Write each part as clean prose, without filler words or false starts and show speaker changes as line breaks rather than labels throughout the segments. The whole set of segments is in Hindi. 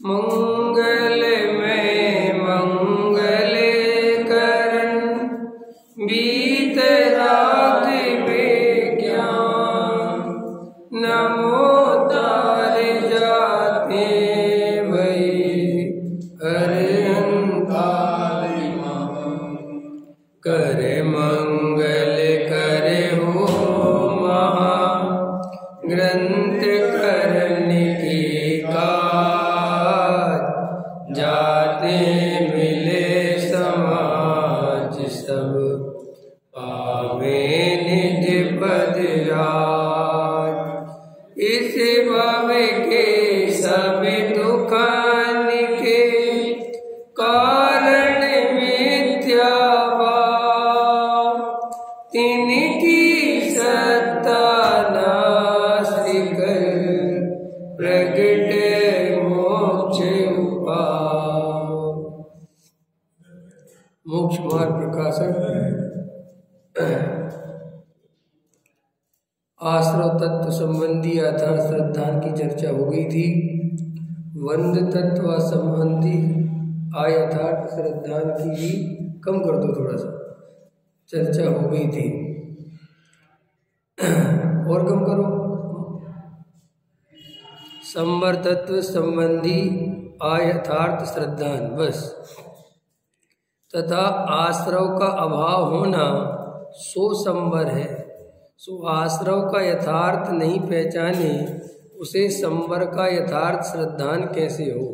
मंगल में मंगल करण बीत रात बेज्ञान नमो तार जाते भई अरहंतारि कर मंगल करे हो महा ग्रंथ करन की काज जाते मिले समाज सब पावे निज पद राज इस भव के सब दुखान के कारण मिथ्या तिनकी सत्ता नाश कर प्रगट मोक्ष उपाय। मोक्ष मार्ग प्रकाशक आश्रव तत्व संबंधी यथार्थ श्रद्धान की चर्चा हो गई थी। वंद तत्व संबंधी अयथार्थ श्रद्धान की भी कम कर दो, थोड़ा सा चर्चा हो गई थी और कम करो। संवर तत्व संबंधी अयथार्थ श्रद्धान बस, तथा आश्रव का अभाव होना सो संवर है। सो आश्रव का यथार्थ नहीं पहचाने उसे संवर का यथार्थ श्रद्धान कैसे हो।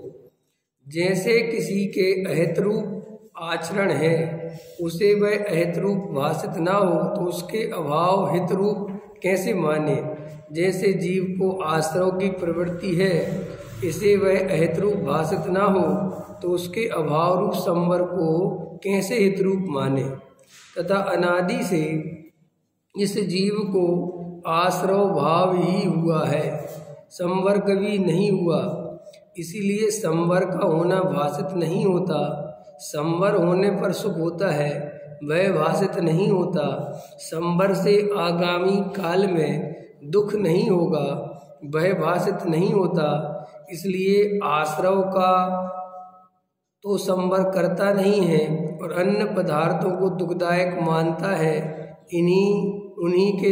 जैसे किसी के अहितरूप आचरण है उसे वह अहितरूप भाषित ना हो तो उसके अभाव हितरूप कैसे माने। जैसे जीव को आश्रव की प्रवृत्ति है इसे वह अहितरूप भाषित ना हो तो उसके अभाव रूप संवर को कैसे हितरूप माने। तथा अनादि से इस जीव को आश्रव भाव ही हुआ है, संवर कभी नहीं हुआ। इसीलिए संवर का होना भाषित नहीं होता। संवर होने पर सुख होता है, वह भाषित नहीं होता। संवर से आगामी काल में दुख नहीं होगा, वह भाषित नहीं होता। इसलिए आश्रव का तो संवर करता नहीं है और अन्य पदार्थों को दुखदायक मानता है। उन्हीं के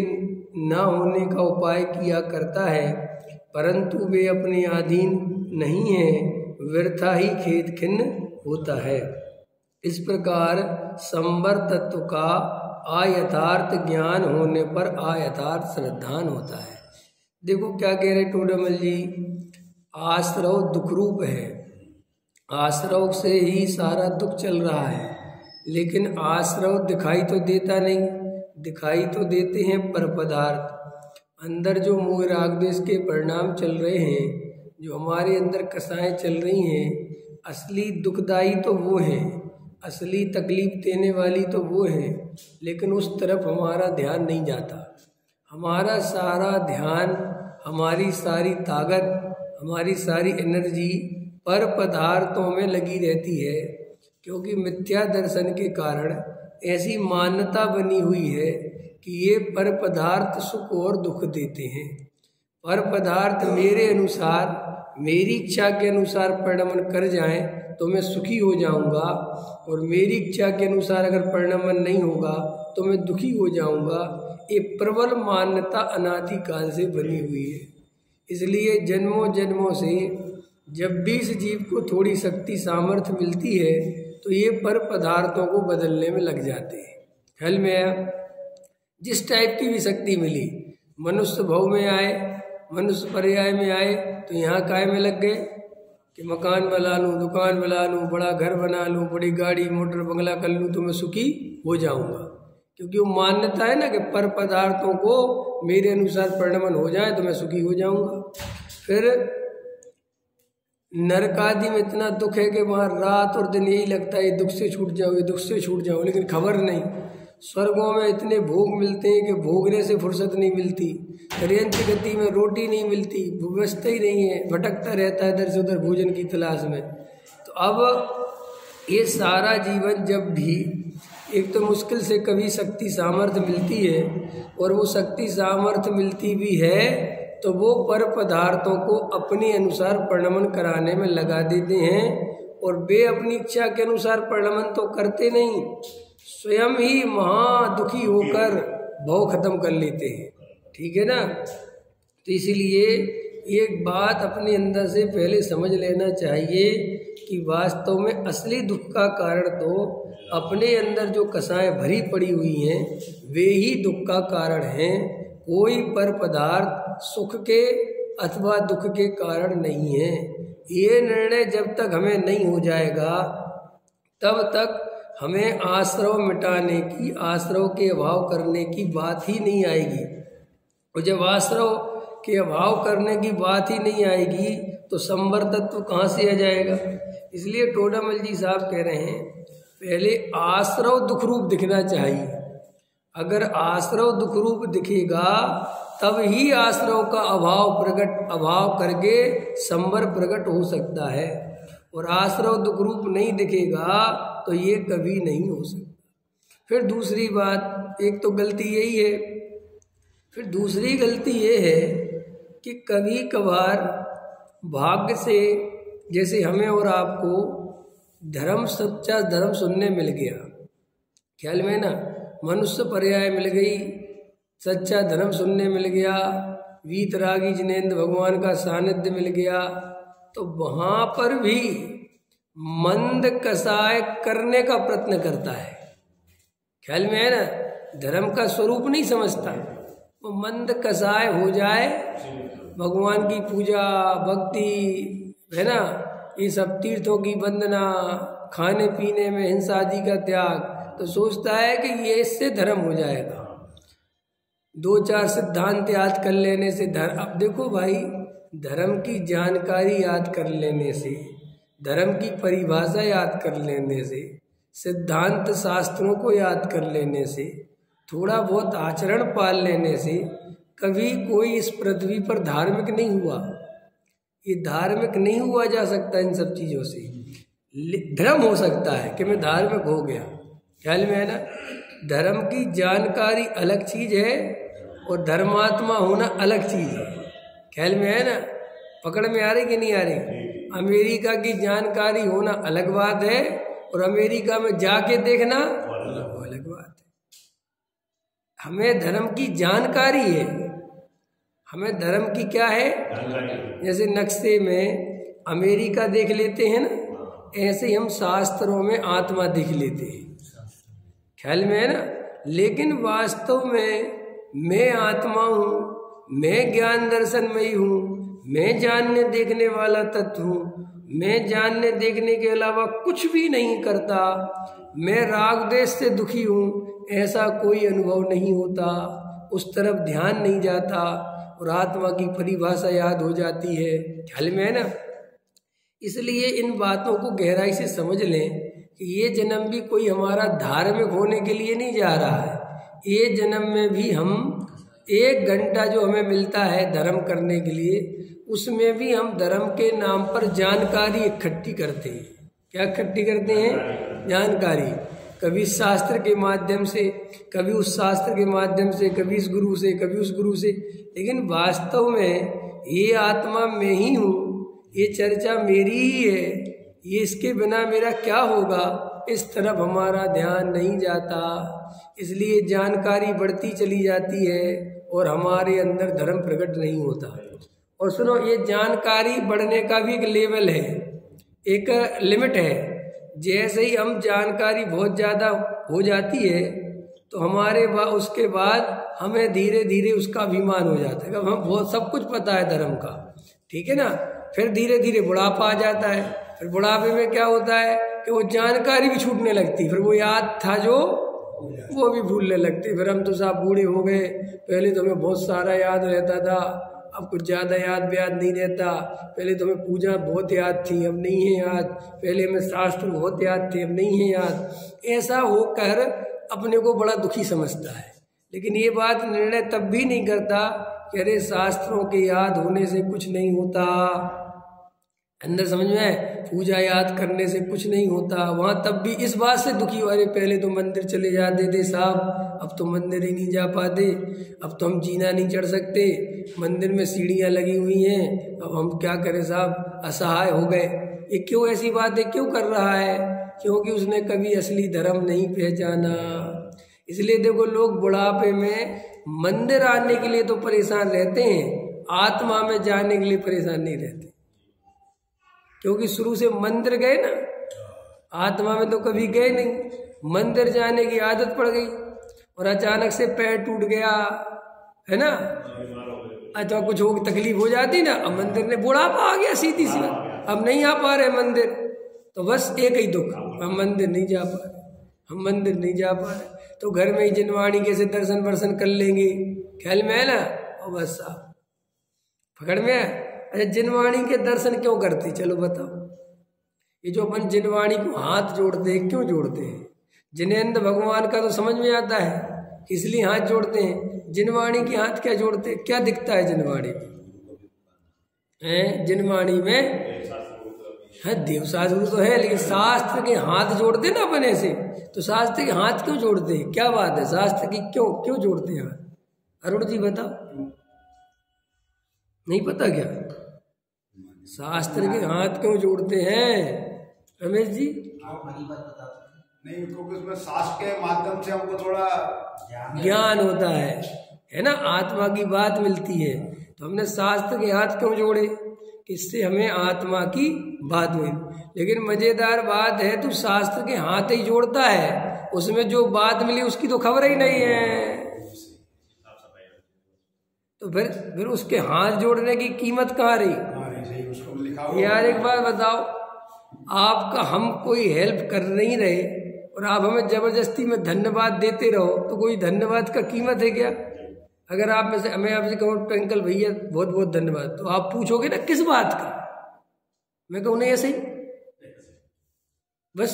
न होने का उपाय किया करता है, परंतु वे अपने अधीन नहीं है, व्यर्था ही खेद खिन्न होता है। इस प्रकार संवर तत्व का अयथार्थ ज्ञान होने पर अयथार्थ श्रद्धान होता है। देखो क्या कह रहे टोडामल जी, आश्रव दुख रूप है, आश्रव से ही सारा दुख चल रहा है। लेकिन आश्रव दिखाई तो देता नहीं, दिखाई तो देते हैं पर पदार्थ। अंदर जो मोह राग द्वेष के परिणाम चल रहे हैं, जो हमारे अंदर कसाएं चल रही हैं, असली दुखदाई तो वो हैं, असली तकलीफ देने वाली तो वो हैं। लेकिन उस तरफ हमारा ध्यान नहीं जाता। हमारा सारा ध्यान, हमारी सारी ताकत, हमारी सारी एनर्जी पर पदार्थों में लगी रहती है, क्योंकि मिथ्या दर्शन के कारण ऐसी मान्यता बनी हुई है कि ये पर पदार्थ सुख और दुख देते हैं। पर पदार्थ मेरे अनुसार, मेरी इच्छा के अनुसार परिणमन कर जाएं तो मैं सुखी हो जाऊंगा, और मेरी इच्छा के अनुसार अगर परिणमन नहीं होगा तो मैं दुखी हो जाऊंगा। ये प्रबल मान्यता अनादि काल से बनी हुई है। इसलिए जन्मों जन्मों से जब भी इस जीव को थोड़ी शक्ति सामर्थ्य मिलती है तो ये पर पदार्थों को बदलने में लग जाते हैं। हल में जिस टाइप की भी शक्ति मिली, मनुष्य भाव में आए, मनुष्य पर्याय में आए तो यहाँ काय में लग गए कि मकान बना लूँ, दुकान बना लूँ, बड़ा घर बना लूँ, बड़ी गाड़ी मोटर बंगला कर लूँ तो मैं सुखी हो जाऊँगा। क्योंकि वो मान्यता है ना कि पर पदार्थों को मेरे अनुसार परिणमन हो जाए तो मैं सुखी हो जाऊँगा। फिर नरक आदि में इतना दुख है कि वहाँ रात और दिन यही लगता है दुख से छूट जाओ, ये दुख से छूट जाओ, लेकिन खबर नहीं। स्वर्गों में इतने भोग मिलते हैं कि भोगने से फुर्सत नहीं मिलती। त्रयंत्र गति में रोटी नहीं मिलती, व्यवस्था ही नहीं है, भटकता रहता है इधर से उधर भोजन की तलाश में। तो अब ये सारा जीवन जब भी एक तो मुश्किल से कभी शक्ति सामर्थ्य मिलती है, और वो शक्ति सामर्थ्य मिलती भी है तो वो पर पदार्थों को अपने अनुसार परिणमन कराने में लगा देते हैं, और वे अपनी इच्छा के अनुसार परिणमन तो करते नहीं, स्वयं ही महा दुखी होकर भव खत्म कर लेते हैं। ठीक है ना। तो इसीलिए एक बात अपने अंदर से पहले समझ लेना चाहिए कि वास्तव में असली दुख का कारण तो अपने अंदर जो कसाएं भरी पड़ी हुई हैं वे ही दुख का कारण हैं। कोई पर पदार्थ सुख के अथवा दुख के कारण नहीं है। ये निर्णय जब तक हमें नहीं हो जाएगा तब तक हमें आश्रव मिटाने की, आश्रव के अभाव करने की बात ही नहीं आएगी। और जब आश्रव के अभाव करने की बात ही नहीं आएगी तो संवर तत्व कहाँ से आ जाएगा। इसलिए टोडामल जी साहब कह रहे हैं पहले आश्रव दुख रूप दिखना चाहिए। अगर आश्रव दुख रूप दिखेगा तब ही आश्रव का अभाव करके संवर प्रकट हो सकता है, और आश्रव दुख रूप नहीं दिखेगा तो ये कभी नहीं हो सकता। फिर दूसरी बात, एक तो गलती यही है, फिर दूसरी गलती ये है कि कभी कभार भाग्य से, जैसे हमें और आपको धर्म, सच्चा धर्म सुनने मिल गया, ख्याल में ना, मनुष्य पर्याय मिल गई, सच्चा धर्म सुनने मिल गया, वीतरागी जिनेंद्र भगवान का सानिध्य मिल गया, तो वहाँ पर भी मंद कसाय करने का प्रयत्न करता है। ख्याल में है ना। धर्म का स्वरूप नहीं समझता, वो मंद कसाय हो जाए, भगवान की पूजा भक्ति है ना, ये सब तीर्थों की वंदना, खाने पीने में हिंसा आदि का त्याग, तो सोचता है कि ये इससे धर्म हो जाएगा। दो चार सिद्धांत याद कर लेने से धर्म। अब देखो भाई, धर्म की जानकारी याद कर लेने से, धर्म की परिभाषा याद कर लेने से, सिद्धांत शास्त्रों को याद कर लेने से, थोड़ा बहुत आचरण पाल लेने से कभी कोई इस पृथ्वी पर धार्मिक नहीं हुआ। ये धार्मिक नहीं हुआ जा सकता इन सब चीज़ों से। धर्म हो सकता है कि मैं धार्मिक हो गया, ख्याल में है ना। धर्म की जानकारी अलग चीज़ है और धर्मात्मा होना अलग चीज़ है, ख्याल में है ना। पकड़ में आ रही कि नहीं आ रही। अमेरिका की जानकारी होना अलग बात है और अमेरिका में जाके देखना अलग बात है। हमें धर्म की जानकारी है, हमें धर्म की क्या है, जैसे नक्शे में अमेरिका देख लेते हैं ना, ऐसे ही हम शास्त्रों में आत्मा देख लेते हैं, ख्याल में है ना। लेकिन वास्तव में मैं आत्मा हूँ, मैं ज्ञान दर्शनमयी हूँ, मैं जानने देखने वाला तत्व हूँ, मैं जानने देखने के अलावा कुछ भी नहीं करता, मैं राग द्वेष से दुखी हूँ, ऐसा कोई अनुभव नहीं होता, उस तरफ ध्यान नहीं जाता और आत्मा की परिभाषा याद हो जाती है, ख्याल में है ना। इसलिए इन बातों को गहराई से समझ लें कि ये जन्म भी कोई हमारा धार्मिक होने के लिए नहीं जा रहा है। ये जन्म में भी हम 1 घंटा जो हमें मिलता है धर्म करने के लिए, उसमें भी हम धर्म के नाम पर जानकारी इकट्ठी करते हैं। क्या इकट्ठी करते हैं? जानकारी। कभी शास्त्र के माध्यम से, कभी उस शास्त्र के माध्यम से, कभी इस गुरु से, कभी उस गुरु से। लेकिन वास्तव में ये आत्मा मैं ही हूँ, ये चर्चा मेरी ही है, ये इसके बिना मेरा क्या होगा, इस तरफ हमारा ध्यान नहीं जाता। इसलिए जानकारी बढ़ती चली जाती है और हमारे अंदर धर्म प्रकट नहीं होता। और सुनो, ये जानकारी बढ़ने का भी एक लेवल है, एक लिमिट है। जैसे ही हम जानकारी बहुत ज़्यादा हो जाती है तो हमारे उसके बाद हमें धीरे धीरे उसका अभिमान हो जाता है, हम बहुत सब कुछ पता है धर्म का, ठीक है ना। फिर धीरे धीरे बुढ़ापा आ जाता है, फिर बुढ़ापे में क्या होता है कि वो जानकारी भी छूटने लगती, फिर वो याद था जो वो भी भूलने लगते। फिर हम तो साहब बूढ़े हो गए, पहले तो हमें बहुत सारा याद रहता था, अब कुछ ज़्यादा याद नहीं रहता। पहले तो हमें पूजा बहुत याद थी, अब नहीं है याद। पहले हमें शास्त्र बहुत याद थे, अब नहीं है याद। ऐसा होकर अपने को बड़ा दुखी समझता है। लेकिन ये बात निर्णय तब भी नहीं करता कि अरे शास्त्रों के याद होने से कुछ नहीं होता, अंदर समझ में आए, पूजा याद करने से कुछ नहीं होता। वहाँ तब भी इस बात से दुखी हो, अरे पहले तो मंदिर चले जाते थे साहब, अब तो मंदिर ही नहीं जा पाते, अब तो हम जीना नहीं चढ़ सकते, मंदिर में सीढ़ियाँ लगी हुई हैं, अब हम क्या करें साहब, असहाय हो गए। ये क्यों ऐसी बातें क्यों कर रहा है? क्योंकि उसने कभी असली धर्म नहीं पहचाना। इसलिए देखो लोग बुढ़ापे में मंदिर आने के लिए तो परेशान रहते हैं, आत्मा में जाने के लिए परेशान नहीं रहते, क्योंकि शुरू से मंदिर गए ना, आत्मा में तो कभी गए नहीं। मंदिर जाने की आदत पड़ गई और अचानक से पैर टूट गया है ना, अच्छा कुछ हो तकलीफ हो जाती ना, अब मंदिर ने बुढ़ापा आ गया सीधी सी, अब नहीं आ पा रहे मंदिर, तो बस एक ही दुख, हम मंदिर नहीं जा पा रहे, हम मंदिर नहीं जा पा रहे, तो घर में ही जिनवाणी कैसे दर्शन वर्शन कर लेंगे, ख्याल में है ना, और बस साहब पकड़ में है। अच्छा जिनवाणी के दर्शन क्यों करते, चलो बताओ। ये जो अपन जिनवाणी को हाथ जोड़ते हैं, क्यों जोड़ते हैं? जिनेंद्र भगवान का तो समझ में आता है इसलिए हाथ जोड़ते हैं, जिनवाणी की हाथ क्या जोड़ते हैं? क्या दिखता है जिनवाणी में? जिनवाणी में है देव शास्त्र तो है, लेकिन शास्त्र के हाथ जोड़ते ना अपन ऐसे, तो शास्त्र के हाथ क्यों जोड़ते हैं? क्या बात है, शास्त्र की क्यों जोड़ते हैं हाथ? अरुण जी बताओ, नहीं पता क्या शास्त्र के हाथ क्यों जोड़ते हैं? रमेश जी
नहीं, क्योंकि उसमें शास्त्र के माध्यम से हमको थोड़ा
ज्ञान होता है ना, आत्मा की बात मिलती है, तो हमने शास्त्र के हाथ क्यों जोड़े? इससे हमें आत्मा की बात मिली। लेकिन मजेदार बात है, तू शास्त्र के हाथ ही जोड़ता है, उसमें जो बात मिली उसकी तो खबर ही नहीं है, तो फिर उसके हाथ जोड़ने की कीमत कहाँ रही? यार एक बात बताओ, आपका हम कोई हेल्प कर नहीं रहे और आप हमें जबरदस्ती में धन्यवाद देते रहो, तो कोई धन्यवाद का कीमत है क्या? अगर आप में से मैं आपसे कहूँ अंकल भैया बहुत बहुत धन्यवाद, तो आप पूछोगे ना किस बात का? मैं कहूँ नहीं ऐसे ही, बस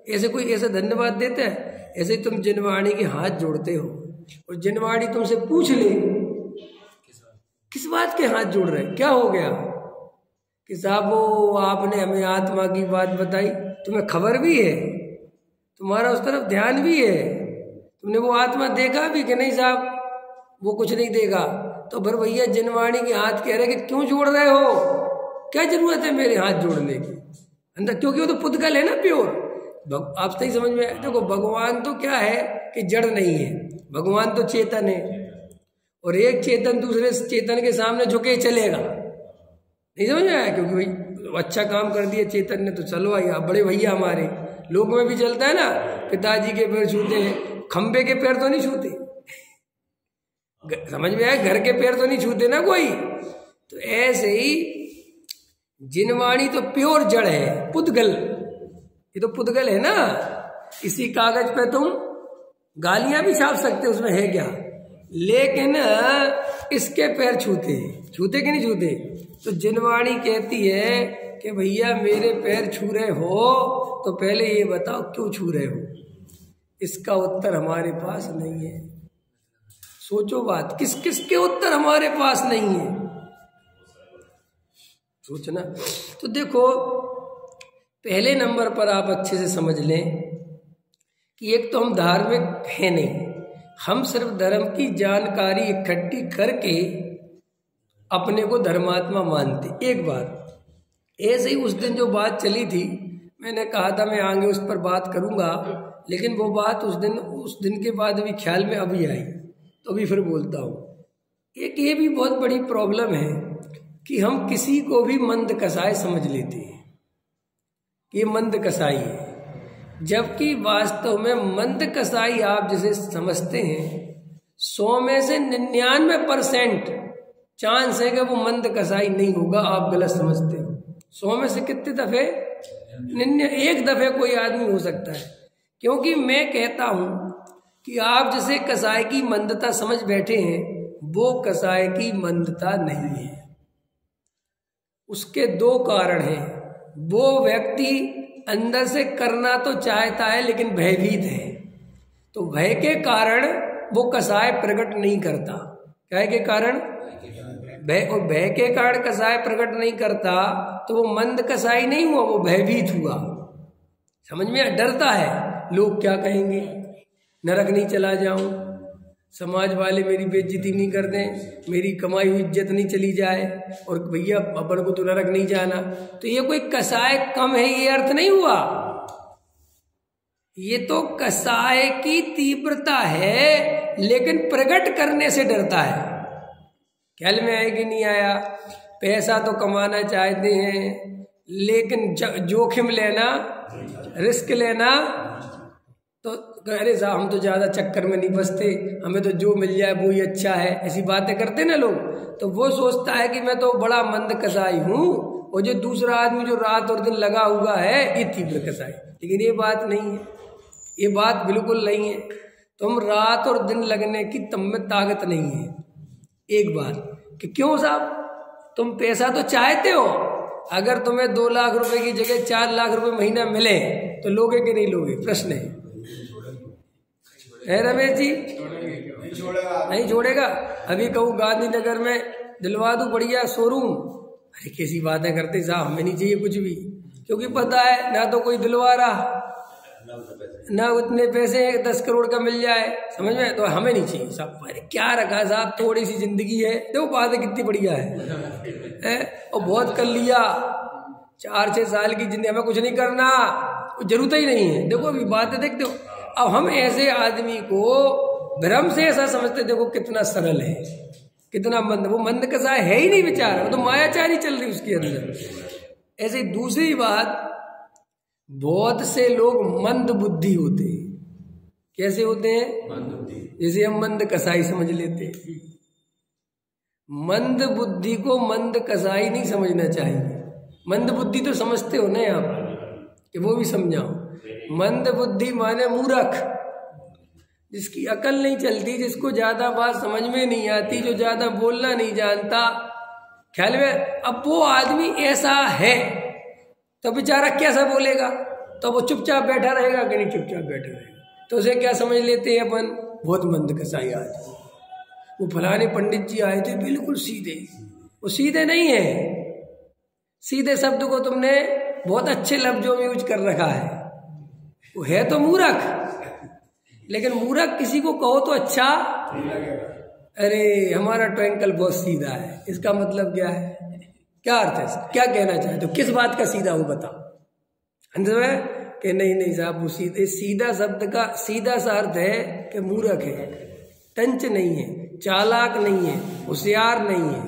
ऐसे कोई ऐसा धन्यवाद देता है? ऐसे तुम जिनवाणी के हाथ जोड़ते हो और जिनवाणी तुमसे पूछ ले किस बात के हाथ जोड़ रहे, क्या हो गया कि साहब वो आपने हमें आत्मा की बात बताई, तुम्हें खबर भी है, तुम्हारा उस तरफ ध्यान भी है, तुमने वो आत्मा देखा भी कि नहीं साहब? वो कुछ नहीं देखा, तो फिर भैया जिनवाणी के हाथ कह रहे कि क्यों जोड़ रहे हो, क्या जरूरत है मेरे हाथ जोड़ने की अंदर? क्योंकि वो तो पुद्गल है ना, प्योर। आप सही समझ में, देखो भगवान तो क्या है कि जड़ नहीं है, भगवान तो चेतन है, और एक चेतन दूसरे चेतन के सामने झुके चलेगा, नहीं समझ में आया? क्योंकि भाई अच्छा काम कर दिया चेतन ने, तो चलो आई आप बड़े भैया हमारे लोक में भी चलता है ना, पिताजी के पैर छूते हैं, खंबे के पैर तो नहीं छूते, समझ में आया? घर के पैर तो नहीं छूते ना कोई। तो ऐसे ही जिनवाणी तो प्योर जड़ है, पुद्गल, ये तो पुद्गल है ना। इसी कागज पे तुम गालियां भी छाप सकते, उसमें है क्या, लेकिन इसके पैर छूते कि नहीं छूते? तो जिनवाणी कहती है कि भैया मेरे पैर छू रहे हो, तो पहले ये बताओ क्यों छू रहे हो? इसका उत्तर हमारे पास नहीं है। सोचो बात, किस किस के उत्तर हमारे पास नहीं है, सोचना। तो देखो पहले नंबर पर आप अच्छे से समझ लें कि एक तो हम धार्मिक हैं नहीं, हम सिर्फ धर्म की जानकारी इकट्ठी करके अपने को धर्मात्मा मानते। एक बात ऐसे ही उस दिन जो बात चली थी, मैंने कहा था मैं आगे उस पर बात करूंगा, लेकिन वो बात उस दिन के बाद भी ख्याल में अभी आई, तो अभी फिर बोलता हूँ। एक ये भी बहुत बड़ी प्रॉब्लम है कि हम किसी को भी मंद कसाई समझ लेते हैं, ये मंद कसाई है, जबकि वास्तव में मंद कसाई आप जिसे समझते हैं 100 में से 99% चांस है कि वो मंद कसाई नहीं होगा, आप गलत समझते हो। 100 में से कितने दफे? 1 दफे कोई आदमी हो सकता है, क्योंकि मैं कहता हूं कि आप जिसे कसाई की मंदता समझ बैठे हैं वो कसाई की मंदता नहीं है। उसके 2 कारण हैं। वो व्यक्ति अंदर से करना तो चाहता है लेकिन भयभीत है, तो भय के कारण वो कसाय प्रकट नहीं करता। क्या के कारण? भय, और भय के कारण कसाय प्रकट नहीं करता, तो वो मंद कसाई नहीं हुआ, वो भयभीत हुआ। समझ में? डरता है लोग क्या कहेंगे, नरक नहीं चला जाऊं, समाज वाले मेरी बेइज्जती नहीं कर दें, मेरी कमाई हुई इज्जत नहीं चली जाए, और भैया अपन को तो नरक नहीं जाना। तो ये कोई कसाय कम है ये अर्थ नहीं हुआ, ये तो कसाय की तीव्रता है, लेकिन प्रकट करने से डरता है। ख्याल में आया कि नहीं आया? पैसा तो कमाना चाहते हैं, लेकिन जोखिम लेना, रिस्क लेना, तो अरे साहब हम तो ज्यादा चक्कर में नहीं बसते, हमें तो जो मिल जाए वो ही अच्छा है, ऐसी बातें करते ना लोग। तो वो सोचता है कि मैं तो बड़ा मंद कसाई हूं, और जो दूसरा आदमी जो रात और दिन लगा हुआ है ये तीव्र कसाई। लेकिन ये बात नहीं है, ये बात बिल्कुल नहीं है। तुम रात और दिन लगने की तुम में ताकत नहीं है। एक बात कि क्यों साहब, तुम पैसा तो चाहते हो, अगर तुम्हें 2 लाख रुपए की जगह 4 लाख रुपए महीना मिले तो लोगे कि नहीं लोगे? प्रश्न है रमेश जी? नहीं छोड़ेगा। अभी कहूँ गांधीनगर में दिलवा दूं बढ़िया शोरूम, अरे कैसी बातें करते साहब, हमें नहीं चाहिए कुछ भी, क्योंकि पता है ना तो कोई दिलवा रहा, ना उतने पैसे 10 करोड़ का मिल जाए, समझ में, तो हमें नहीं चाहिए साहब। अरे क्या रखा साहब, थोड़ी सी जिंदगी है, देखो बातें कितनी बढ़िया है? और बहुत कर लिया, 4-6 साल की जिंदगी, हमें कुछ नहीं करना, जरूरत ही नहीं है। देखो अभी बातें देखते हो। अब हम ऐसे आदमी को भ्रम से ऐसा समझते, देखो कितना सरल है, कितना मंद, वो मंद कसाय है ही नहीं बेचारा, वो तो मायाचारी चल रही उसके अंदर। ऐसे दूसरी बात, बहुत से लोग मंद बुद्धि होते हैं। कैसे होते हैं? मंद बुद्धि। जैसे हम मंद कसाई समझ लेते हैं। मंद बुद्धि को मंद कसाई नहीं समझना चाहिए। मंद बुद्धि तो समझते हो ना आप, कि वो भी समझाओ। मंद बुद्धि माने मूर्ख, जिसकी अकल नहीं चलती, जिसको ज्यादा बात समझ में नहीं आती, जो ज्यादा बोलना नहीं जानता। ख्याल में? अब वो आदमी ऐसा है तो बेचारा कैसा बोलेगा? तो वो चुपचाप बैठा रहेगा कि नहीं? चुपचाप बैठा रहेगा। तो उसे क्या समझ लेते हैं अपन? बहुत मंद कसाई आदमी। वो फलाने पंडित जी आए थे बिल्कुल सीधे, वो सीधे नहीं है। सीधे शब्द को तुमने बहुत अच्छे लफ्जों में यूज कर रखा है, वो है तो मूर्ख। लेकिन मूर्ख किसी को कहो तो अच्छा, अरे हमारा ट्विंकल बहुत सीधा है, इसका मतलब क्या है? क्या अर्थ है? क्या कहना चाहते हो? किस बात का सीधा वो बताओ। अंदर में कि नहीं साहब, वो सीधे, सीधा शब्द का सीधा सा अर्थ है कि मूर्ख है, टंच नहीं है, चालाक नहीं है, होशियार नहीं है।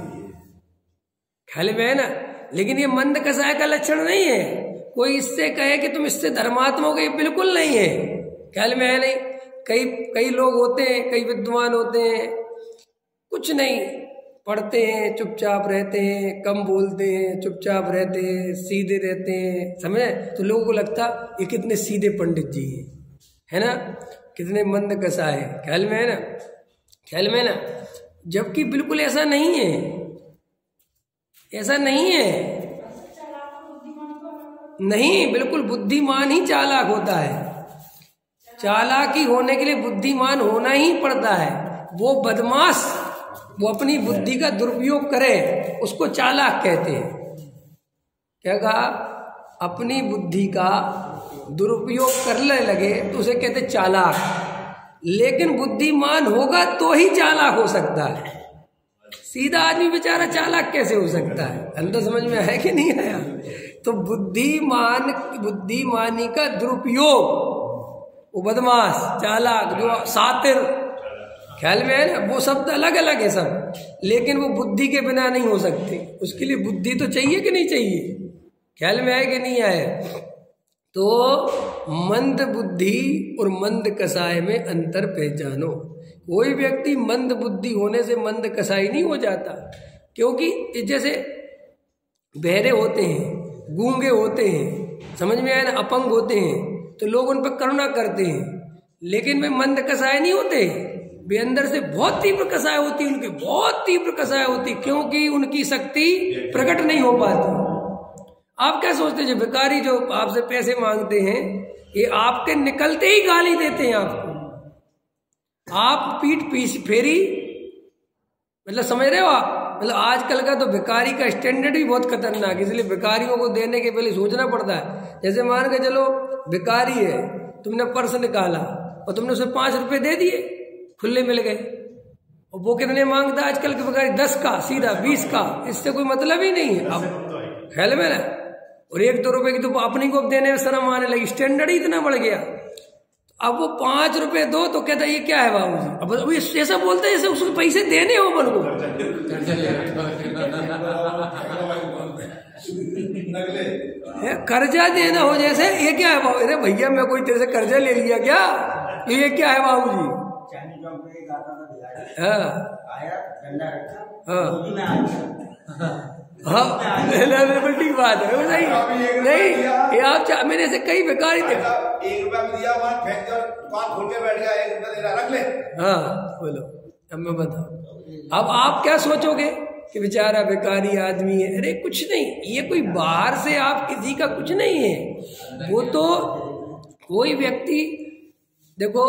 ख्याल में है ना? लेकिन ये मंद कसाय का लक्षण नहीं है। कोई इससे कहे कि तुम इससे धर्मात्मा हो गए, बिल्कुल नहीं है। ख्याल में है? नहीं। कई लोग होते हैं, कई विद्वान होते हैं, कुछ नहीं पढ़ते हैं, चुपचाप रहते हैं, कम बोलते हैं, चुपचाप रहते हैं, सीधे रहते हैं, समझे? तो लोगों को लगता ये कितने सीधे पंडित जी हैं, है ना, कितने मंद कसाय है। ख्याल में है ना? ख्याल में ना? जबकि बिल्कुल ऐसा नहीं है, ऐसा नहीं है। नहीं, बिल्कुल बुद्धिमान ही चालाक होता है। चालाकी होने के लिए बुद्धिमान होना ही पड़ता है। वो बदमाश, वो अपनी बुद्धि का दुरुपयोग करे, उसको चालाक कहते हैं। क्या कहा? अपनी बुद्धि का दुरुपयोग करने लगे तो उसे कहते चालाक। लेकिन बुद्धिमान होगा तो ही चालाक हो सकता है। सीधा आदमी बेचारा चालाक कैसे हो सकता है? अंदर समझ में आया कि नहीं आया? तो बुद्धिमानी का दुरुपयोग, वो बदमाश, चालाक, जो सातिर, ख्याल में है ना? वो शब्द अलग अलग है सब, लेकिन वो बुद्धि के बिना नहीं हो सकते। उसके लिए बुद्धि तो चाहिए कि नहीं चाहिए? ख्याल में आए कि नहीं आए? तो मंद बुद्धि और मंद कसाय में अंतर पहचानो। कोई व्यक्ति मंद बुद्धि होने से मंद कसाई नहीं हो जाता, क्योंकि जैसे बहरे होते हैं, गूंगे होते हैं, समझ में आया ना, अपंग होते हैं, तो लोग उन पर करुणा करते हैं, लेकिन वे मंद कसाय नहीं होते। वे अंदर से बहुत तीव्र कसाय होती, उनकी बहुत तीव्र कसाय होती, क्योंकि उनकी शक्ति प्रकट नहीं हो पाती। आप क्या सोचते हैं, जो भिखारी जो आपसे पैसे मांगते हैं, ये आपके निकलते ही गाली देते हैं आपको, आप पीठ फेरी, मतलब समझ रहे हो आप? मतलब आजकल का तो भिखारी का स्टैंडर्ड भी बहुत खतरनाक है, इसलिए भिखारियों को देने के पहले सोचना पड़ता है। जैसे मान के चलो भिखारी है, तुमने पर्स निकाला और तुमने उसे 5 रुपए दे दिए, खुले मिल गए, और वो कितने मांगता है आजकल के भिखारी? 10 का, सीधा 20 का, इससे कोई मतलब ही नहीं है। अब ख्याल में ना, और 1-2 रुपए की तो अपनी को देने में शर्म आने लगी, स्टैंडर्ड ही इतना बढ़ गया। अब वो 5 रुपए दो तो कहता है ये क्या है बाबूजी। अब वो ऐसा बोलते हैं जैसे उसको पैसे देने हो मन को। कर्जा देना हो जैसे, ये क्या है बाबू? अरे भैया मैं कोई तेरे से कर्जा ले लिया क्या? ये क्या है बाबूजी? हाँ ठीक बात है। नहीं ये आप मैंने ऐसे कई बेकारी थे।
1 रुपया में दिया, वहां फेंक कर दुकान खोल के बैठ गया, 1 रुपया दे रहा, रख ले।
हाँ बोलो, अब मैं बताऊं। अब आप क्या सोचोगे कि बेचारा बेकारी आदमी है? अरे कुछ नहीं, ये कोई बाहर से आप किसी का कुछ नहीं है। वो तो कोई व्यक्ति, देखो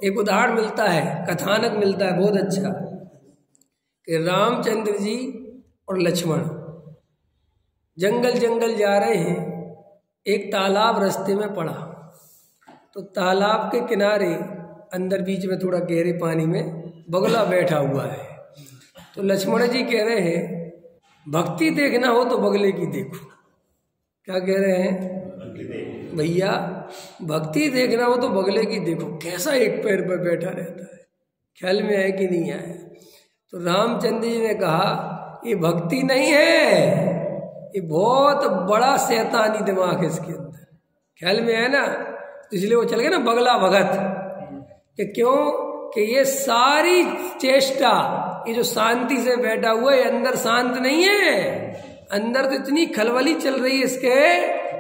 एक उदाहरण मिलता है, कथानक मिलता है बहुत अच्छा, कि रामचंद्र जी और लक्ष्मण जंगल जा रहे हैं। एक तालाब रास्ते में पड़ा, तो तालाब के किनारे अंदर बीच में थोड़ा गहरे पानी में बगला बैठा हुआ है। तो लक्ष्मण जी कह रहे हैं भक्ति देखना हो तो बगले की देखो। क्या कह रहे हैं भैया? भक्ति देखना हो तो बगले की देखो, कैसा एक पैर पर बैठा रहता है। ख्याल में है कि नहीं आया? तो रामचंद्र जी ने कहा ये भक्ति नहीं है, ये बहुत बड़ा शैतानी दिमाग है इसके अंदर। ख्याल में है ना? तो इसलिए वो चल गया ना बगला भगत, कि क्यों कि ये सारी चेष्टा, ये जो शांति से बैठा हुआ है अंदर शांत नहीं है। अंदर तो इतनी खलबली चल रही है इसके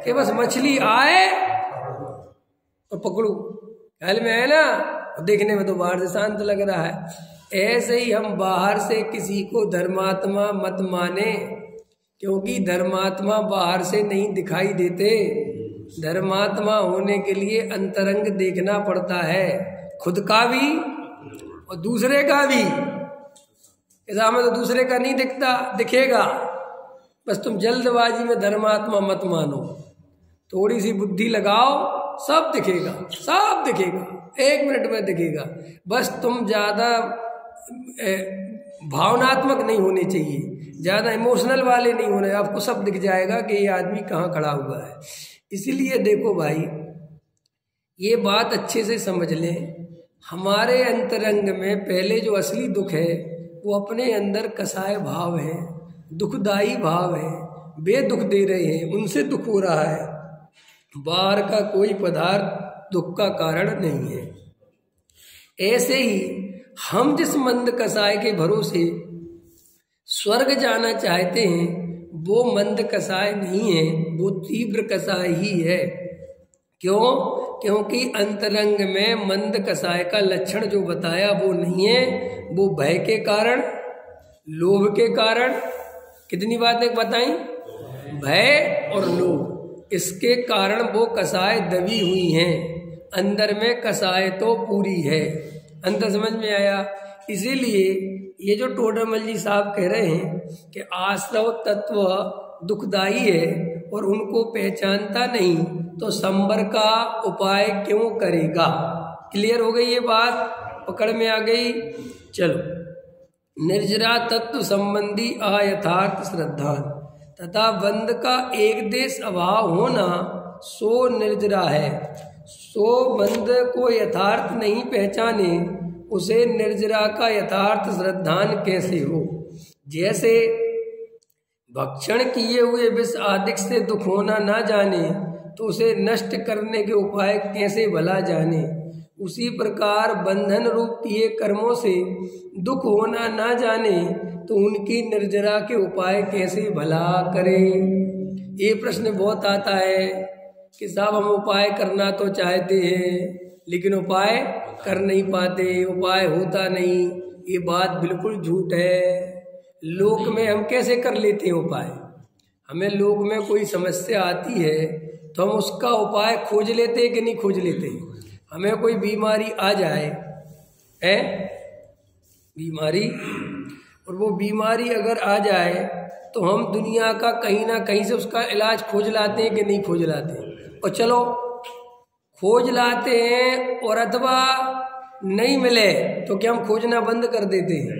कि बस मछली आए और पकड़ू। ख्याल में है ना? देखने में तो बाहर से शांत लग रहा है। ऐसे ही हम बाहर से किसी को धर्मात्मा मत माने, क्योंकि धर्मात्मा बाहर से नहीं दिखाई देते। धर्मात्मा होने के लिए अंतरंग देखना पड़ता है, खुद का भी और दूसरे का भी। ऐसा हमें तो दूसरे का नहीं दिखेगा। बस तुम जल्दबाजी में धर्मात्मा मत मानो, थोड़ी सी बुद्धि लगाओ, सब दिखेगा, सब दिखेगा, 1 मिनट में दिखेगा। बस तुम ज्यादा भावनात्मक नहीं होने चाहिए, ज्यादा इमोशनल वाले नहीं होने, आपको सब दिख जाएगा कि ये आदमी कहाँ खड़ा हुआ है। इसलिए देखो भाई, ये बात अच्छे से समझ लें, हमारे अंतरंग में पहले जो असली दुख है वो अपने अंदर कसाय भाव है, दुखदाई भाव है, बेदुख दे रहे हैं, उनसे दुख हो रहा है। बाहर का कोई पदार्थ दुख का कारण नहीं है। ऐसे ही हम जिस मंद कसाय के भरोसे स्वर्ग जाना चाहते हैं, वो मंद कसाय नहीं है, वो तीव्र कसाय ही है। क्यों? क्योंकि अंतरंग में मंद कसाय का लक्षण जो बताया वो नहीं है। वो भय के कारण, लोभ के कारण, कितनी बातें बताई, भय और लोभ, इसके कारण वो कसाय दबी हुई हैं। अंदर में कसाय तो पूरी है। अंदर समझ में आया? इसीलिए ये जो टोडरमल जी साहब कह रहे हैं कि आश्रव तत्व दुखदाई है और उनको पहचानता नहीं, तो संवर का उपाय क्यों करेगा? क्लियर हो गई ये बात? पकड़ में आ गई? चलो, निर्जरा तत्व संबंधी अयथार्थ श्रद्धा तथा बंध का एक देश अभाव होना सो निर्जरा है। सो बंध को यथार्थ नहीं पहचाने, उसे निर्जरा का यथार्थ श्रद्धान कैसे हो? जैसे भक्षण किए हुए विष आदि से दुख होना ना जाने, तो उसे नष्ट करने के उपाय कैसे भला जाने? उसी प्रकार बंधन रूप किए कर्मों से दुख होना ना जाने, तो उनकी निर्जरा के उपाय कैसे भला करें? ये प्रश्न बहुत आता है कि साहब हम उपाय करना तो चाहते हैं लेकिन उपाय कर नहीं पाते, उपाय होता नहीं। ये बात बिल्कुल झूठ है। लोक में हम कैसे कर लेते हैं उपाय? हमें लोक में कोई समस्या आती है तो हम उसका उपाय खोज लेते हैं कि नहीं खोज लेते? हमें कोई बीमारी आ जाए है, बीमारी, और वो बीमारी अगर आ जाए तो हम दुनिया का कहीं ना कहीं से उसका इलाज खोज लाते हैं कि नहीं खोज लाते? और चलो खोज लाते हैं, और अथवा नहीं मिले तो क्या हम खोजना बंद कर देते हैं?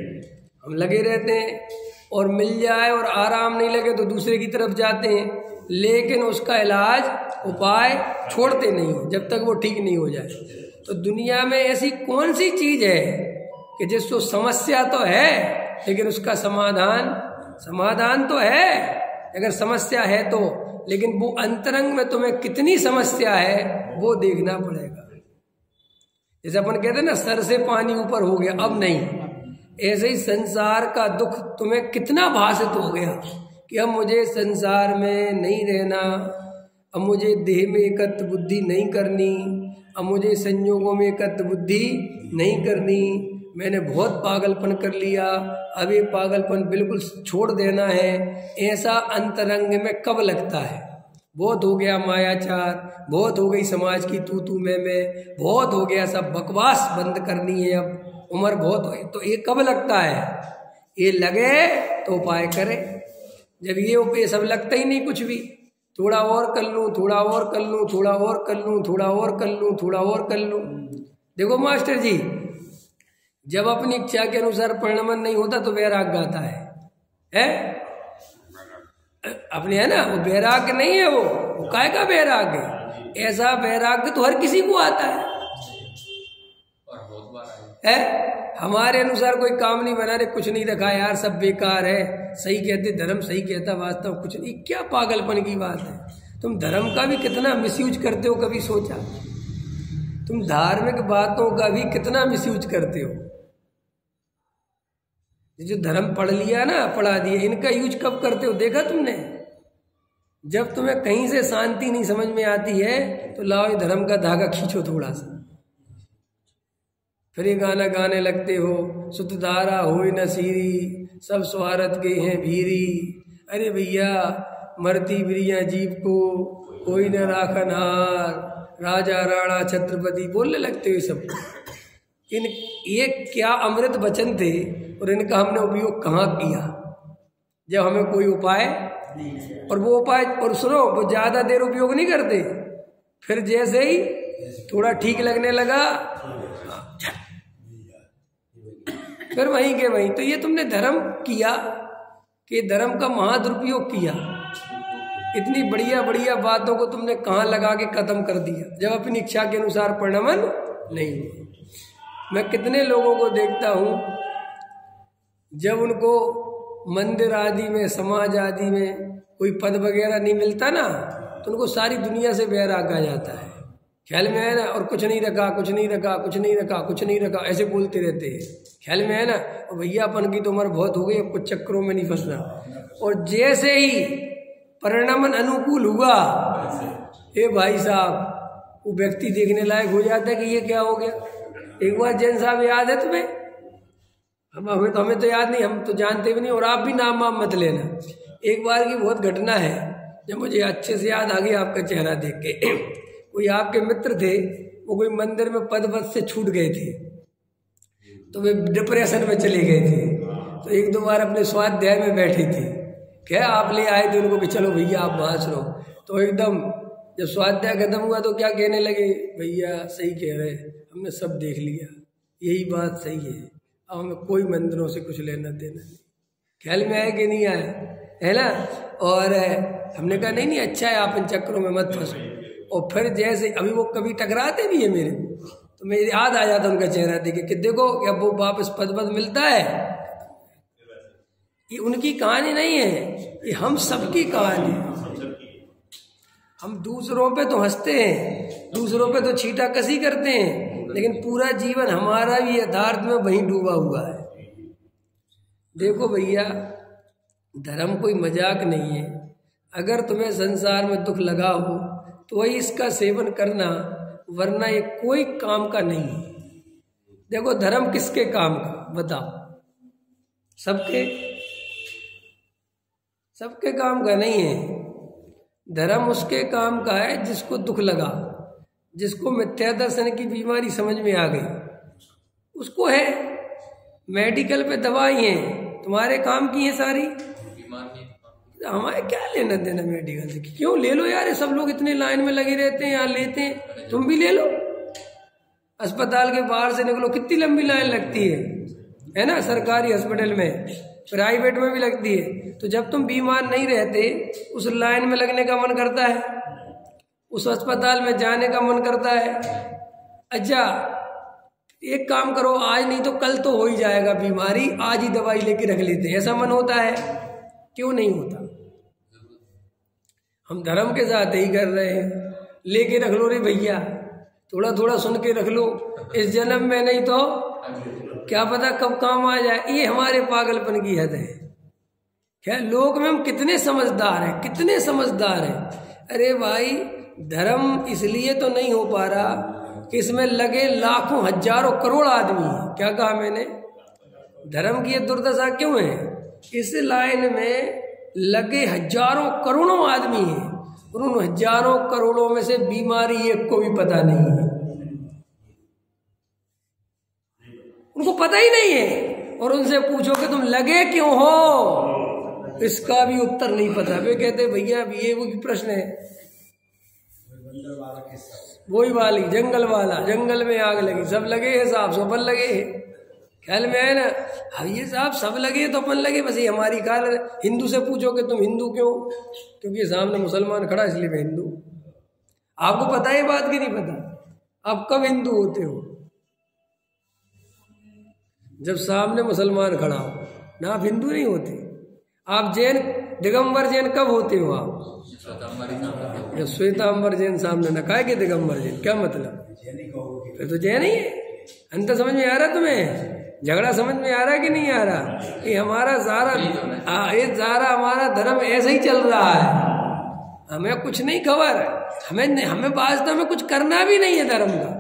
हम लगे रहते हैं, और मिल जाए और आराम नहीं लगे तो दूसरे की तरफ जाते हैं, लेकिन उसका इलाज उपाय छोड़ते नहीं हैं जब तक वो ठीक नहीं हो जाए। तो दुनिया में ऐसी कौन सी चीज है कि जिसको समस्या तो है लेकिन उसका समाधान तो है? अगर समस्या है तो, लेकिन वो अंतरंग में तुम्हें कितनी समस्या है वो देखना पड़ेगा। जैसे अपन कहते हैं ना, सर से पानी ऊपर हो गया, अब नहीं। ऐसे ही संसार का दुख तुम्हें कितना भाषित हो गया कि अब मुझे संसार में नहीं रहना, अब मुझे देह में एकत्व बुद्धि नहीं करनी, अब मुझे संयोगों में एकत्व बुद्धि नहीं करनी, मैंने बहुत पागलपन कर लिया, अब ये पागलपन बिल्कुल छोड़ देना है। ऐसा अंतरंग में कब लगता है? बहुत हो गया मायाचार, बहुत हो गई समाज की तू मैं, बहुत हो गया, सब बकवास बंद करनी है, अब उम्र बहुत हुई। तो ये कब लगता है? ये लगे तो उपाय करे। जब ये सब लगता ही नहीं कुछ भी, थोड़ा और कर लूँ, थोड़ा और कर लूँ, थोड़ा और कर लूँ, थोड़ा और कर लूँ, थोड़ा और कर लूँ। देखो मास्टर जी, जब अपनी इच्छा के अनुसार परिणमन नहीं होता तो वैराग्य आता है? अपने है ना, वो वैराग्य नहीं है, वो काय का वैराग्य? ऐसा वैराग्य तो हर किसी को आता है। हमारे अनुसार कोई काम नहीं बना रहे, कुछ नहीं रखा यार, सब बेकार है, सही कहते धर्म सही कहता, वास्तव कुछ नहीं। क्या पागलपन की बात है? तुम धर्म का भी कितना मिसयूज करते हो, कभी सोचा? तुम धार्मिक बातों का भी कितना मिसयूज करते हो। जो धर्म पढ़ लिया ना, पढ़ा दिया, इनका यूज कब करते हो देखा तुमने? जब तुम्हें कहीं से शांति नहीं समझ में आती है तो लाओ ये धर्म का धागा खींचो थोड़ा सा, फिर ये गाना गाने लगते हो, सुतधारा होई न सीरी, सब स्वार्थ के हैं भीरी। अरे भैया, मरती बिरिया जीव को कोई न राखनहार, राजा राणा छत्रपति बोलने लगते हो सब। ये क्या अमृत वचन थे, और इनका हमने उपयोग कहाँ किया जब हमें कोई उपाय नहीं। और वो उपाय, और सुनो, वो ज्यादा देर उपयोग नहीं करते, फिर जैसे ही थोड़ा ठीक लगने लगा फिर वहीं के वहीं। तो ये तुमने धर्म किया कि धर्म का महादुरुपयोग किया। इतनी बढ़िया बढ़िया बातों को तुमने कहाँ लगा के खत्म कर दिया जब अपनी इच्छा के अनुसार परिणमन नहीं हुआ। मैं कितने लोगों को देखता हूँ, जब उनको मंदिर आदि में, समाज आदि में कोई पद वगैरह नहीं मिलता ना, तो उनको सारी दुनिया से वैराग्य आ जाता है। ख्याल में है ना? और कुछ नहीं रखा, कुछ नहीं रखा, कुछ नहीं रखा, कुछ नहीं रखा, ऐसे बोलते रहते हैं। ख्याल में है ना? और भैया अपन की तो उम्र बहुत हो गई, अब कुछ चक्करों में नहीं फंसना। और जैसे ही परिणमन अनुकूल हुआ, ए भाई साहब, वो व्यक्ति देखने लायक हो जाता है कि ये क्या हो गया। एक बार जैन साहब याद है तुम्हें? हमें तो याद नहीं, हम तो जानते भी नहीं, और आप भी नाम वाम मत लेना। एक बार की बहुत घटना है जब मुझे अच्छे से याद आ गई आपका चेहरा देख के। कोई आपके मित्र थे, वो कोई मंदिर में पद से छूट गए थे, तो वे डिप्रेशन में चले गए थे। तो एक दो बार अपने स्वाध्याय में बैठे थे, क्या आप ले आए थे उनको कि चलो भैया आप वहाँ सुनो। तो एकदम जब स्वाध्याय खत्म हुआ तो क्या कहने लगे, भैया सही कह रहे, हमने सब देख लिया, यही बात सही है, अब हमें कोई मंदिरों से कुछ लेना देना नहीं। ख्याल में आया कि नहीं आया, है ना? और हमने कहा नहीं अच्छा है, आप इन चक्करों में मत फंसो। और फिर जैसे अभी वो कभी टकराते भी है मेरे, तो मेरे याद आ जाता उनका चेहरा देखे कि देखो अब वो वापस पद मिलता है। ये उनकी कहानी नहीं है, ये हम सबकी कहानी है। हम दूसरों पे तो हंसते हैं, दूसरों पे तो छीटा कसी करते हैं, लेकिन पूरा जीवन हमारा भी यथार्थ में वहीं डूबा हुआ है। देखो भैया, धर्म कोई मजाक नहीं है। अगर तुम्हें संसार में दुख लगा हो तो वही इसका सेवन करना, वरना ये कोई काम का नहीं है। देखो धर्म किसके काम का बताओ? सबके काम का नहीं है। धर्म उसके काम का है जिसको दुख लगा, जिसको मिथ्या दर्शन की बीमारी समझ में आ गई, उसको है। मेडिकल पे दवाई है, तुम्हारे काम की है सारी, हमारे क्या लेना देना मेडिकल से? क्यों ले लो यार, सब लोग इतने लाइन में लगे रहते हैं, यहाँ लेते हैं, तुम भी ले लो। अस्पताल के बाहर से निकलो कितनी लंबी लाइन लगती है ना, सरकारी हॉस्पिटल में, प्राइवेट में भी लगती है। तो जब तुम बीमार नहीं रहते उस लाइन में लगने का मन करता है, उस अस्पताल में जाने का मन करता है। अच्छा एक काम करो, आज नहीं तो कल तो हो ही जाएगा बीमारी, आज ही दवाई लेके रख लेते हैं, ऐसा मन होता है? क्यों नहीं होता? हम धर्म के साथ ही कर रहे हैं, लेके रख लो रे भैया, थोड़ा थोड़ा सुन के रख लो, इस जन्म में नहीं तो क्या पता कब काम आ जाए। ये हमारे पागलपन की हद है। क्या लोग में हम कितने समझदार हैं, कितने समझदार हैं। अरे भाई धर्म इसलिए तो नहीं हो पा रहा कि इसमें लगे लाखों हजारों करोड़ आदमी हैं। क्या कहा मैंने? धर्म की ये दुर्दशा क्यों है? इस लाइन में लगे हजारों करोड़ों आदमी हैं, उन हजारों करोड़ों में से बीमारी एक को भी पता नहीं है, उनको पता ही नहीं है। और उनसे पूछो कि तुम लगे क्यों हो, इसका भी उत्तर नहीं पता। वे कहते भैया ये वो प्रश्न है, वही वाली जंगल वाला, जंगल में आग लगी, सब लगे हैं साहब, सब अपन लगे हैं। ख्याल में आए ना? अब ये साहब सब लगे तो अपन लगे, बस ये हमारी ख्याल। हिंदू से पूछो कि तुम हिंदू क्यों, क्योंकि सामने मुसलमान खड़ा इसलिए मैं हिंदू। आपको पता है बात की नहीं पता? आप कब हिंदू होते हो? जब सामने मुसलमान खड़ा हो ना, आप हिंदू नहीं होते। आप जैन, दिगंबर जैन कब होते हो आप? जब श्वेतांबर जैन सामने न काहे के दिगंबर जैन, क्या मतलब? फिर तो जैन ही है। अंतर समझ में आ रहा तुम्हें? झगड़ा समझ में आ रहा है कि नहीं आ रहा? कि हमारा सारा हमारा धर्म ऐसे ही चल रहा है, हमें कुछ नहीं खबर, हमें वास्तव में कुछ करना भी नहीं है धर्म का।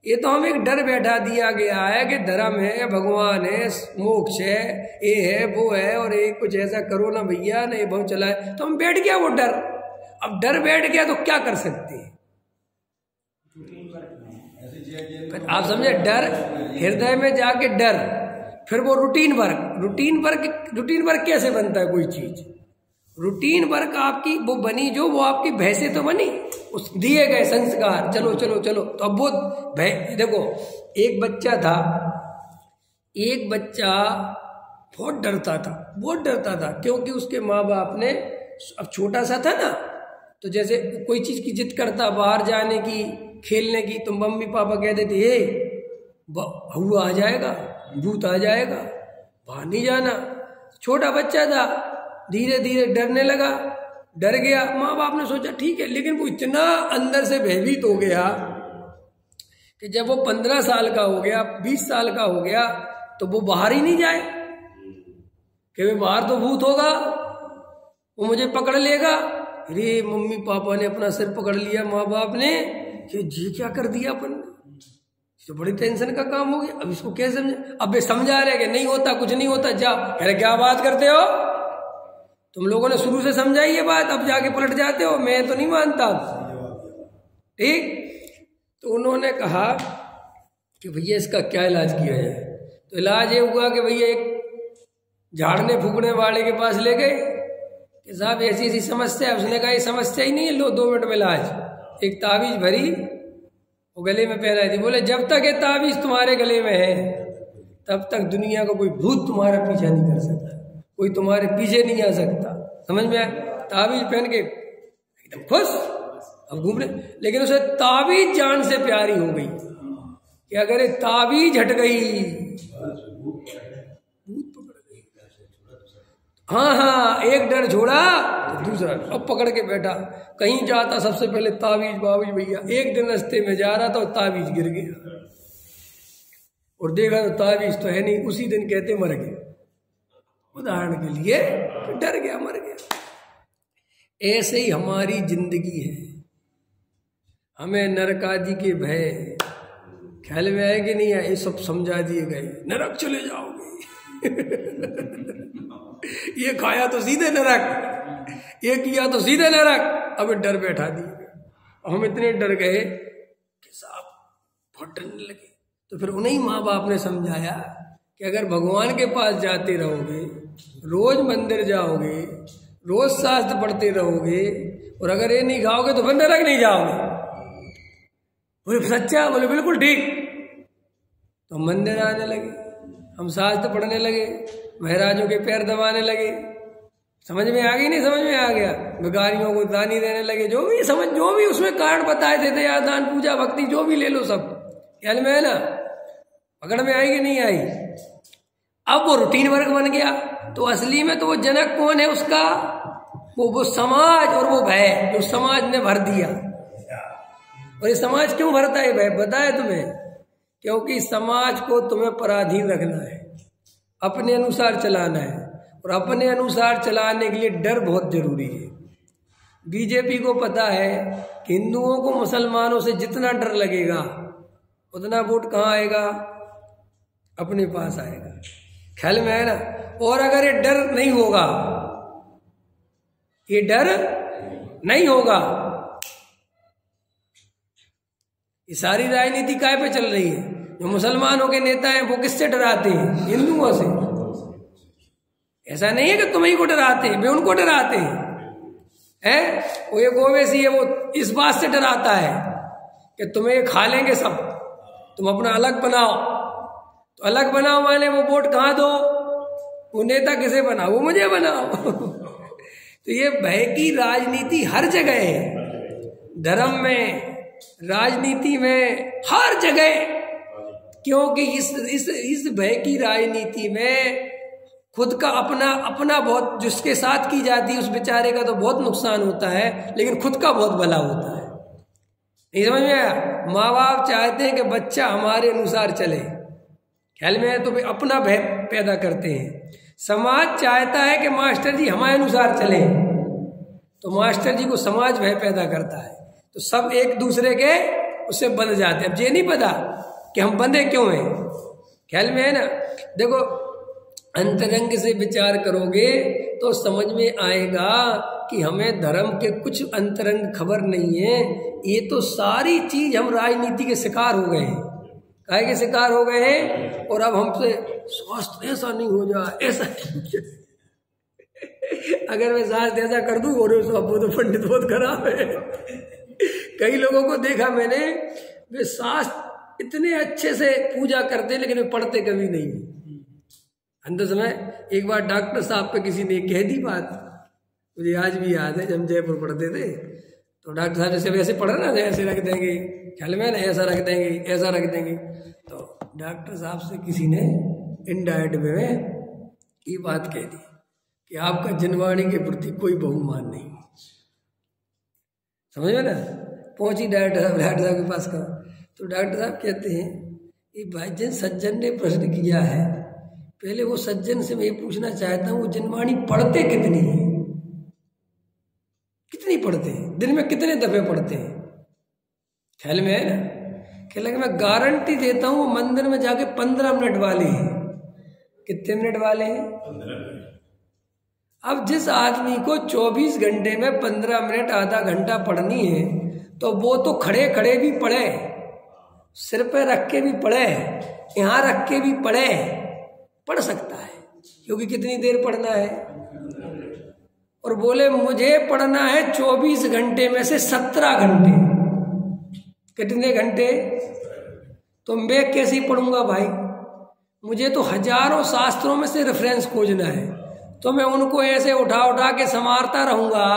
ये तो हमें एक डर बैठा दिया गया है कि धर्म है, भगवान है, मोक्ष है, ये है वो है, और एक कुछ ऐसा करो ना भैया, नहीं बहुत चलाए, तो हम बैठ गया वो डर। अब डर बैठ गया तो क्या कर सकते हैं? आप समझे? डर हृदय में जाके डर, फिर वो रूटीन वर्क कैसे बनता है कोई चीज? रूटीन वर्क आपकी वो बनी, जो वो आपकी भय से तो बनी, उस दिए गए संस्कार, चलो चलो चलो। तो अब वो भय, देखो एक बच्चा बहुत डरता था, क्योंकि उसके माँ बाप ने, अब छोटा सा था ना, तो जैसे कोई चीज की जिद करता, बाहर जाने की, खेलने की, तो मम्मी पापा कहते थे ये हुआ आ जाएगा, भूत आ जाएगा, बाहर नहीं जाना। छोटा बच्चा था, धीरे धीरे डरने लगा, डर गया। माँ बाप ने सोचा ठीक है, लेकिन वो इतना अंदर से भयभीत हो गया कि जब वो 15 साल का हो गया, 20 साल का हो गया, तो वो बाहर ही नहीं जाए कि वे बाहर तो भूत होगा, वो मुझे पकड़ लेगा। अरे मम्मी पापा ने अपना सिर पकड़ लिया, माँ बाप ने, कि जी क्या कर दिया अपन ने, तो बड़ी टेंशन का काम हो गया। अब इसको कैसे समझे? अब वे समझा रहे कि नहीं होता, कुछ नहीं होता, जा। अरे क्या बात करते हो तुम लोगों ने, शुरू से समझाई ये बात, अब जाके पलट जाते हो, मैं तो नहीं मानता। ठीक, तो उन्होंने कहा कि भैया इसका क्या इलाज किया जाए? तो इलाज ये हुआ कि भैया एक झाड़ने फूकने वाले के पास ले गए कि साहब ऐसी ऐसी समस्या है। उसने कहा ये समस्या ही नहीं है, लो 2 मिनट में इलाज। एक ताबीज भरी, वो गले में पहनाई थी। बोले जब तक ये ताबीज तुम्हारे गले में है तब तक दुनिया का कोई भूत तुम्हारा पीछा नहीं कर सकता, कोई तुम्हारे पीछे नहीं आ सकता। समझ में आया? ताबीज पहन के एकदम खुश, अब घूम रहे। लेकिन उसे ताबीज जान से प्यारी हो गई कि अगर ये ताबीज हट गई, भूत पकड़ गई। हाँ, एक डर छोड़ा तो दूसरा अब पकड़ के बैठा। कहीं जाता सबसे पहले ताबीज बाबीज भैया। एक दिन रास्ते में जा रहा था और ताबीज गिर गया, और देखा तो ताबीज तो है नहीं। उसी दिन कहते मर गए, उदाहरण के लिए, तो डर गया, मर गया। ऐसे ही हमारी जिंदगी है। हमें नरकादि के भय ख्याल में आए कि नहीं आए? सब समझा दिए गए, नरक चले जाओगे। ये खाया तो सीधे नरक, ये किया तो सीधे नरक। अब डर बैठा दिए, हम इतने डर गए कि साहब बहुत डरने लगे। तो फिर उन्हीं माँ बाप ने समझाया कि अगर भगवान के पास जाते रहोगे, रोज मंदिर जाओगे, रोज शास्त्र पढ़ते रहोगे, और अगर ये नहीं खाओगे तो फिर नरक नहीं जाओगे। बोले सच्चा? बोले बिल्कुल ठीक। तो हम मंदिर आने लगे, हम शास्त्र पढ़ने लगे, महाराजों के पैर दबाने लगे। समझ में आ गई? नहीं समझ में आ गया? भिखारियों को दानी देने लगे, जो भी उसमें कारण बताए देते यार, दान पूजा भक्ति जो भी ले लो सब, ख्याल में है ना? पकड़ में आई कि नहीं आई? अब वो रूटीन वर्क बन गया। तो असली में तो वो जनक कौन है उसका? वो समाज और वो भय जो समाज ने भर दिया। और ये समाज क्यों भरता है भय, बताए तुम्हें? क्योंकि समाज को तुम्हें पराधीन रखना है, अपने अनुसार चलाना है, और अपने अनुसार चलाने के लिए डर बहुत जरूरी है। बीजेपी को पता है कि हिंदुओं को मुसलमानों से जितना डर लगेगा उतना वोट कहाँ आएगा? अपने पास आएगा। ख्याल में है ना? और अगर ये डर नहीं होगा, ये डर नहीं होगा, ये सारी राजनीति काय पे चल रही है? जो मुसलमानों के नेता हैं वो किससे डराते हैं? हिंदुओं से। ऐसा नहीं है कि तुम्हें को डराते हैं, वे उनको डराते हैं। वो एक ओवैसी है, वो इस बात से डराता है कि तुम्हें खा लेंगे सब, तुम अपना अलग बनाओ। तो अलग बनाओ माने वो वोट कहाँ दो, वो नेता किसे बनाओ, वो मुझे बनाओ। तो ये भय की राजनीति हर जगह है, धर्म में, राजनीति में, हर जगह। क्योंकि इस भय की राजनीति में खुद का अपना बहुत जिसके साथ की जाती है उस बेचारे का तो बहुत नुकसान होता है, लेकिन खुद का बहुत भला होता है। नहीं समझ में आया? माँ बाप चाहते हैं कि बच्चा हमारे अनुसार चले, ख्याल में है? तो वे अपना भय पैदा करते हैं। समाज चाहता है कि मास्टर जी हमारे अनुसार चले, तो मास्टर जी को समाज भय पैदा करता है। तो सब एक दूसरे के उससे बंध जाते हैं। अब ये नहीं पता कि हम बंधे क्यों हैं, ख्याल में है ना? देखो, अंतरंग से विचार करोगे तो समझ में आएगा कि हमें धर्म के कुछ अंतरंग खबर नहीं है। ये तो सारी चीज हम राजनीति के शिकार हो गए हैं। काहे के शिकार हो गए हैं? और अब हमसे स्वास्थ्य ऐसा नहीं हो जाए, ऐसा अगर मैं स्वास्थ्य ऐसा कर दूं और वो तो पंडित बहुत खराब है। कई लोगों को देखा मैंने, वे शास्त्र इतने अच्छे से पूजा करते लेकिन वे पढ़ते कभी नहीं। अंत समय एक बार डॉक्टर साहब पे किसी ने कह दी बात, मुझे आज भी याद है, जब हम जयपुर पढ़ते थे तो डॉक्टर साहब जैसे वैसे पढ़ रहे ना, ऐसे रख देंगे, ख्याल में ना, ऐसा रख देंगे, ऐसा रख देंगे। तो डॉक्टर साहब से किसी ने इनडायरेक्ट में ये बात कह दी कि आपका जनवाणी के प्रति कोई बहुमान नहीं। समझ में ना? पहुंची डॉक्टर साहब के पास का, तो डॉक्टर साहब कहते हैं ये भाई जिन सज्जन ने प्रश्न किया है, पहले वो सज्जन से मैं ये पूछना चाहता हूँ, वो जनवाणी पढ़ते कितनी है? कितनी पढ़ते हैं? दिन में कितने दफे पढ़ते हैं? ख्याल में है ना? कह लगे मैं गारंटी देता हूँ वो मंदिर में जाके 15 मिनट वाले हैं। कितने मिनट वाले हैं? 15 मिनट। अब जिस आदमी को 24 घंटे में 15 मिनट आधा घंटा पढ़नी है, तो वो तो खड़े खड़े भी पढ़े, सिर पे रख के भी पढ़े, यहाँ रख के भी पढ़े, पढ़ सकता है। क्योंकि कितनी देर पढ़ना है? और बोले मुझे पढ़ना है 24 घंटे में से 17 घंटे। कितने घंटे? तो मैं कैसे पढ़ूंगा भाई? मुझे तो हजारों शास्त्रों में से रेफरेंस खोजना है, तो मैं उनको ऐसे उठा उठा के संवारता रहूंगा,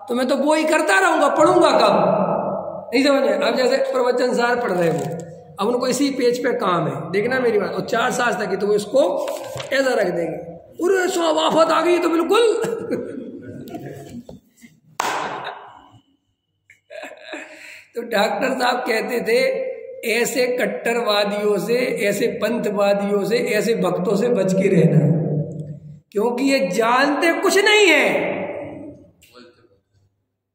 तो मैं तो वो ही करता रहूंगा, पढ़ूंगा कब? नहीं समझे? अब जैसे प्रवचन सार पढ़ रहे हो, अब उनको इसी पेज पे काम है, देखना मेरी बात, और 4 साल तक तो वो इसको ऐसा रख देंगे, पूरे सो आफत आ गई तो बिल्कुल। तो डॉक्टर साहब कहते थे ऐसे कट्टरवादियों से, ऐसे पंथवादियों से, ऐसे भक्तों से बच के रहना, क्योंकि ये जानते कुछ नहीं है,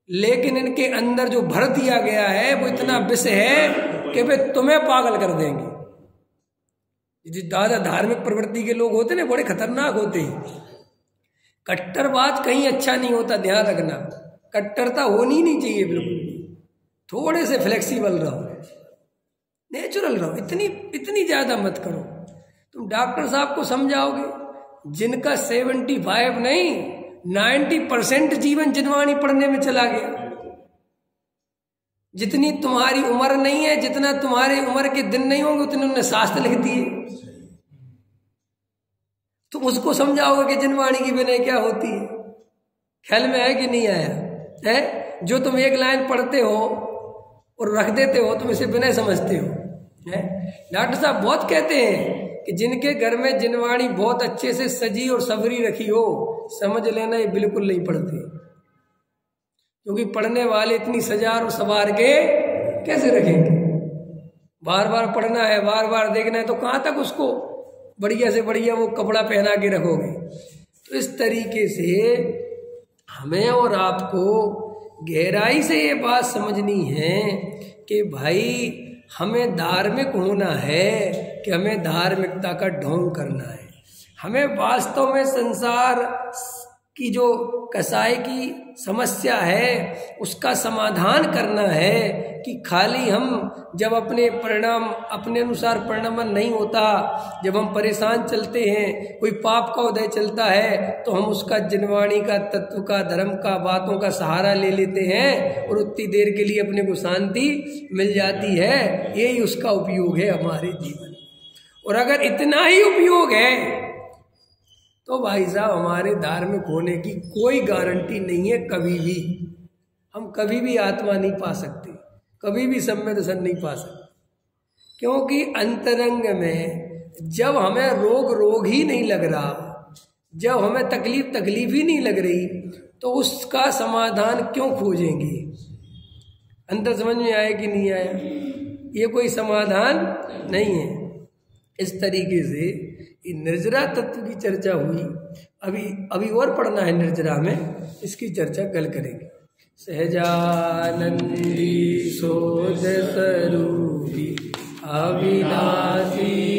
लेकिन इनके अंदर जो भर दिया गया है वो इतना विष है कि वे तुम्हें पागल कर देंगे। जो ज्यादा धार्मिक प्रवृत्ति के लोग होते ना, बड़े खतरनाक होते हैं। कट्टरवाद कहीं अच्छा नहीं होता, ध्यान रखना। कट्टरता होनी नहीं चाहिए बिल्कुल। थोड़े से फ्लेक्सिबल रहो, नेचुरल रहो, इतनी ज्यादा मत करो। तुम डॉक्टर साहब को समझाओगे जिनका 75 नहीं 90% जीवन जनवाणी पढ़ने में चला गया, जितनी तुम्हारी उम्र नहीं है, जितना तुम्हारी उम्र के दिन नहीं होंगे उतने उन्होंने शास्त्र लिख दिए। तो उसको समझाओगे कि जिनवाणी की विनय क्या होती है? ख्याल में है कि नहीं आया है? जो तुम एक लाइन पढ़ते हो और रख देते हो, तुम इसे विनय समझते हो। डॉक्टर साहब बहुत कहते हैं कि जिनके घर में जिनवाणी बहुत अच्छे से सजी और सबरी रखी हो, समझ लेना ये बिल्कुल नहीं पढ़ते, क्योंकि पढ़ने वाले इतनी सजा और सवार के कैसे रखेंगे? बार बार पढ़ना है, बार बार देखना है, तो कहाँ तक उसको बढ़िया से बढ़िया वो कपड़ा पहना के रखोगे? तो इस तरीके से हमें और आपको गहराई से ये बात समझनी है कि भाई हमें धार्मिक होना है कि हमें धार्मिकता का ढोंग करना है। हमें वास्तव में संसार की जो कसाई की समस्या है उसका समाधान करना है कि खाली हम जब अपने परिणाम अपने अनुसार परिणाम नहीं होता, जब हम परेशान चलते हैं, कोई पाप का उदय चलता है, तो हम उसका जिनवाणी का, तत्व का, धर्म का, बातों का सहारा ले लेते हैं और उतनी देर के लिए अपने को शांति मिल जाती है। यही उसका उपयोग है हमारे जीवन। और अगर इतना ही उपयोग है तो भाई साहब हमारे धार्मिक होने की कोई गारंटी नहीं है। कभी भी हम कभी भी आत्मा नहीं पा सकते, कभी भी सम्यक दर्शन नहीं पा सकते, क्योंकि अंतरंग में जब हमें रोग ही नहीं लग रहा, जब हमें तकलीफ ही नहीं लग रही, तो उसका समाधान क्यों खोजेंगे? अंतर समझ में आया कि नहीं आया? ये कोई समाधान नहीं है। इस तरीके से निर्जरा तत्व की चर्चा हुई। अभी और पढ़ना है निर्जरा में, इसकी चर्चा कल करेंगे। सहजानंदी शोध स्वरूपी अविनाशी